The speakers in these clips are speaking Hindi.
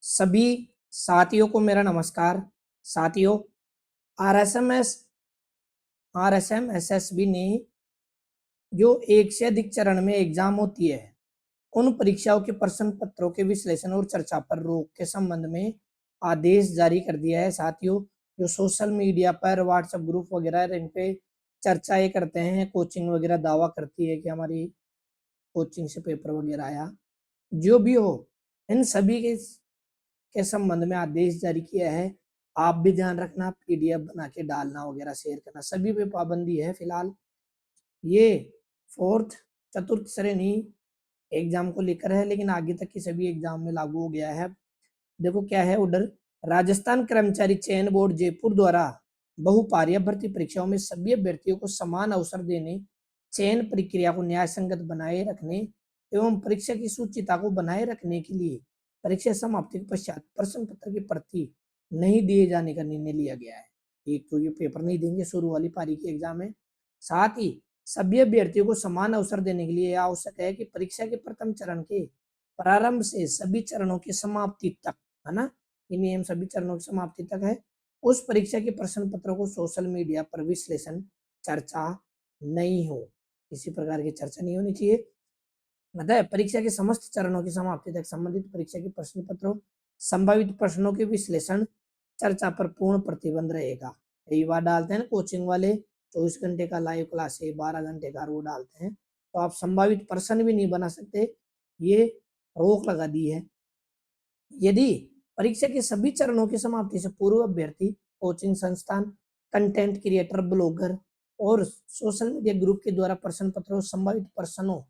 सभी साथियों को मेरा नमस्कार। साथियों, आरएसएमएस आरएसएम एसएसबी ने जो एक से अधिक चरण में एग्जाम होती है, उन परीक्षाओं के प्रश्न पत्रों के विश्लेषण और चर्चा पर रोक के संबंध में आदेश जारी कर दिया है। साथियों, जो सोशल मीडिया पर व्हाट्सएप ग्रुप वगैरह इन पे चर्चाएं करते हैं, कोचिंग वगैरह दावा करती है कि हमारी कोचिंग से पेपर वगैरह आया, जो भी हो, इन सभी के संबंध में आदेश जारी किया है। आप भी ध्यान रखना, पीडीएफ बना के डालना वगैरह शेयर करना, सभी पे पाबंदी है फिलहाल। ये फोर्थ चतुर्थ श्रेणी एग्जाम को लेकर है, लेकिन आगे तक की सभी एग्जाम में लागू हो गया है। देखो क्या है ऑर्डर। राजस्थान कर्मचारी चयन बोर्ड जयपुर द्वारा बहुपारीय भर्ती परीक्षाओं में सभी अभ्यर्थियों को समान अवसर देने, चयन प्रक्रिया को न्याय संगत बनाए रखने एवं परीक्षा की शुचिता को बनाए रखने के लिए परीक्षा समाप्ति के पश्चात प्रश्न पत्र की प्रति नहीं दिए जाने का निर्णय लिया गया है। एक तो ये पेपर नहीं देंगे, शुरू वाली पारी की एग्जाम है। साथ ही सभी अभ्यर्थियों को समान अवसर देने के लिए आवश्यक है कि परीक्षा के प्रथम चरण के प्रारंभ से सभी चरणों की समाप्ति तक, है ना, ये नियम सभी चरणों की समाप्ति तक है, उस परीक्षा के प्रश्न पत्रों को सोशल मीडिया पर विश्लेषण चर्चा नहीं हो, किसी प्रकार की चर्चा नहीं होनी चाहिए। मतलब परीक्षा के समस्त चरणों की समाप्ति तक संबंधित परीक्षा के प्रश्न पत्रों, संभावित प्रश्नों के विश्लेषण चर्चा पर पूर्ण प्रतिबंध रहेगा। कई बार डालते हैं कोचिंग वाले 24 घंटे का लाइव क्लास है, 12 घंटे का वो डालते हैं, तो आप संभावित प्रश्न भी नहीं बना सकते, ये रोक लगा दी है। यदि परीक्षा के सभी चरणों की समाप्ति से पूर्व अभ्यर्थी, कोचिंग संस्थान, कंटेंट क्रिएटर, ब्लॉगर और सोशल मीडिया ग्रुप के द्वारा प्रश्न पत्रों संभावित प्रश्नों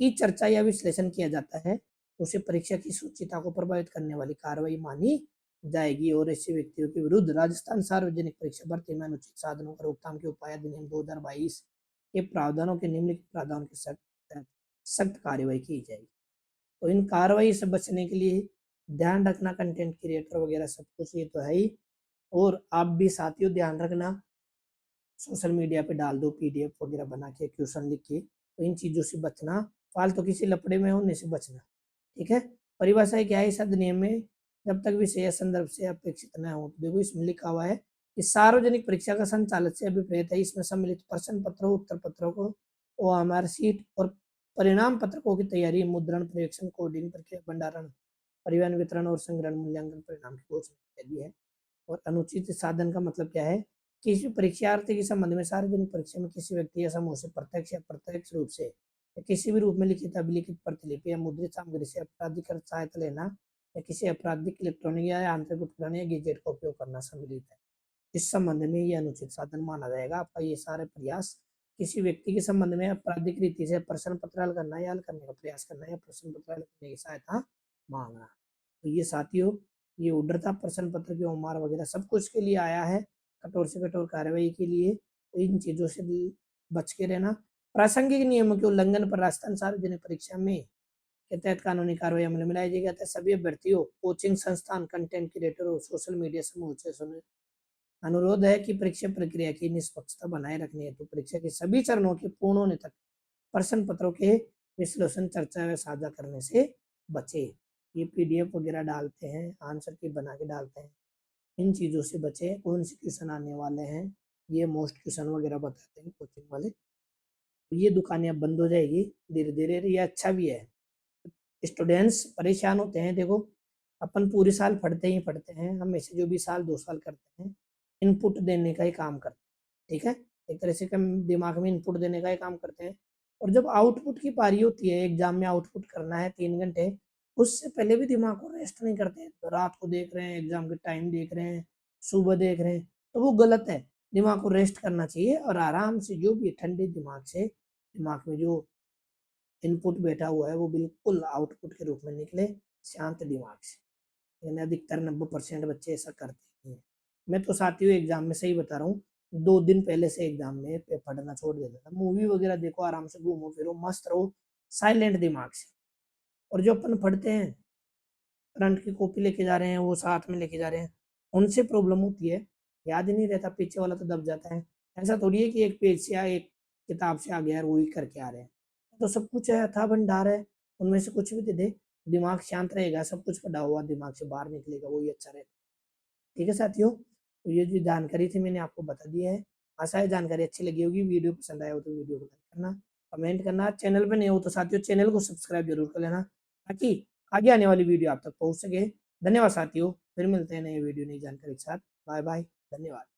की चर्चा या विश्लेषण किया जाता है, तो उसे परीक्षा की शुचिता को प्रभावित करने वाली कार्रवाई मानी जाएगी और ऐसे व्यक्तियों के विरुद्ध राजस्थान सार्वजनिक परीक्षा भर्ती में अनुचित साधनों का रोकथाम के उपाय अधिनियम 2022 के प्रावधानों के निम्नलिखित प्रावधानों के सख्त कार्रवाई की जाएगी। तो इन कार्रवाई से बचने के लिए ध्यान रखना, कंटेंट क्रिएटर वगैरह सब कुछ ये तो है ही, और आप भी साथियों ध्यान रखना, सोशल मीडिया पे डाल दो पीडीएफ वगैरह बना के, क्वेश्चन लिख के, तो इन चीज़ों से बचना, फालतू किसी लपड़े में होने से बचना। ठीक है, परिभाषा क्या है इस अधिनियम में, जब तक विषय संदर्भ से अपेक्षित न हो। देखो इसमें लिखा हुआ है कि सार्वजनिक परीक्षा का संचालक से अभिप्रेत है इसमें सम्मिलित प्रश्न पत्रों, उत्तर पत्रों को, ओएमआर सीट और परिणाम पत्रकों की तैयारी, मुद्रण, पर्यवेक्षण, कोडिंग, प्रक्रिया, भंडारण, परिवहन, वितरण और संग्रहण, मूल्यांकन, परिणाम की घोषणा इत्यादि है। और अनुचित साधन का मतलब क्या है, किसी परीक्षार्थी के संबंध में सार्वजनिक परीक्षा में किसी व्यक्ति या समूह से प्रत्यक्ष या प्रत्यक्ष रूप से या किसी भी रूप में लिखित, अभिलिखित, प्रतिलिपि या मुद्रित सामग्री से आपराधिक सहायता लेना या किसी आपराधिक इलेक्ट्रॉनिक या यांत्रिक उपकरण या गैजेट का उपयोग करना सम्मिलित है। इस संबंध में ये अनुचित साधन माना जाएगा। आपका ये सारे प्रयास किसी व्यक्ति के संबंध में आपराधिक रीति से प्रश्न पत्र हल करना या हल करने का प्रयास करना या प्रश्न पत्र हल करने की सहायता मांगना। तो ये साथियों, ये ऑर्डर था प्रश्न पत्र की ओमार वगैरह सब कुछ के लिए आया है, कठोर से कठोर कार्रवाई के लिए। तो इन चीजों से बच के रहना। प्रासंगिक नियमों के उल्लंघन पर राजस्थान सार्वजनिक परीक्षा में के तहत कानूनी कार्रवाई अमल में लाई जाएगी। अतः सभी अभ्यर्थियों, कोचिंग संस्थान, कंटेंट क्रिएटर और सोशल मीडिया समूह से अनुरोध है कि परीक्षा प्रक्रिया की निष्पक्षता बनाए रखने हेतु परीक्षा के सभी चरणों के पूर्ण होने तक प्रश्न पत्रों के विश्लेषण, चर्चा व साझा करने से बचे। ये पीडीएफ वगैरह डालते हैं, आंसर की बना के डालते हैं, इन चीज़ों से बचे। कौन से क्वेश्चन आने वाले हैं, ये मोस्ट क्वेश्चन वगैरह बताते हैं कोचिंग वाले। तो ये दुकानें अब बंद हो जाएगी धीरे धीरे, ये अच्छा भी है। स्टूडेंट्स परेशान होते हैं, देखो अपन पूरे साल पढ़ते ही पढ़ते हैं, हम ऐसे जो भी साल 2 साल करते हैं, इनपुट देने का ही काम करते हैं। ठीक है, एक तरह से हम दिमाग में इनपुट देने का ही काम करते हैं, और जब आउटपुट की पारी होती है, एग्जाम में आउटपुट करना है 3 घंटे, उससे पहले भी दिमाग को रेस्ट नहीं करते हैं। तो रात को देख रहे हैं, एग्जाम के टाइम देख रहे हैं, सुबह देख रहे हैं, तो वो गलत है। दिमाग को रेस्ट करना चाहिए और आराम से जो भी ठंडे दिमाग से, दिमाग में जो इनपुट बैठा हुआ है वो बिल्कुल आउटपुट के रूप में निकले, शांत दिमाग से। लेकिन अधिकतर 90% बच्चे ऐसा करते हैं। मैं तो साथियों एग्जाम में सही बता रहा हूँ, 2 दिन पहले से एग्जाम में पढ़ना छोड़ देता था। मूवी वगैरह देखो, आराम से घूमो फिरो, मस्त रहो, साइलेंट दिमाग से। और जो अपन पढ़ते हैं, फ्रंट की कॉपी लेके जा रहे हैं, वो साथ में लेके जा रहे हैं, उनसे प्रॉब्लम होती है, याद ही नहीं रहता, पीछे वाला तो दब जाता है। ऐसा थोड़ी है कि एक पेज से या एक किताब से आ गया है, वो ही करके आ रहे हैं। तो सब कुछ है, अथाह भंडार है, उनमें से कुछ भी दे दे, दिमाग शांत रहेगा, सब कुछ पढ़ा हुआ दिमाग से बाहर निकलेगा, वही अच्छा रहेगा। ठीक है साथियों, तो ये जो जानकारी थी मैंने आपको बता दी है। आशा है जानकारी अच्छी लगी होगी। वीडियो पसंद आया हो तो वीडियो को लाइक करना, कमेंट करना, चैनल पे नए हो तो साथियों चैनल को सब्सक्राइब जरूर कर लेना, ताकि आगे आने वाली वीडियो आप तक पहुंच सके। धन्यवाद साथियों, फिर मिलते हैं नए वीडियो नई जानकारी के साथ। बाय बाय, धन्यवाद।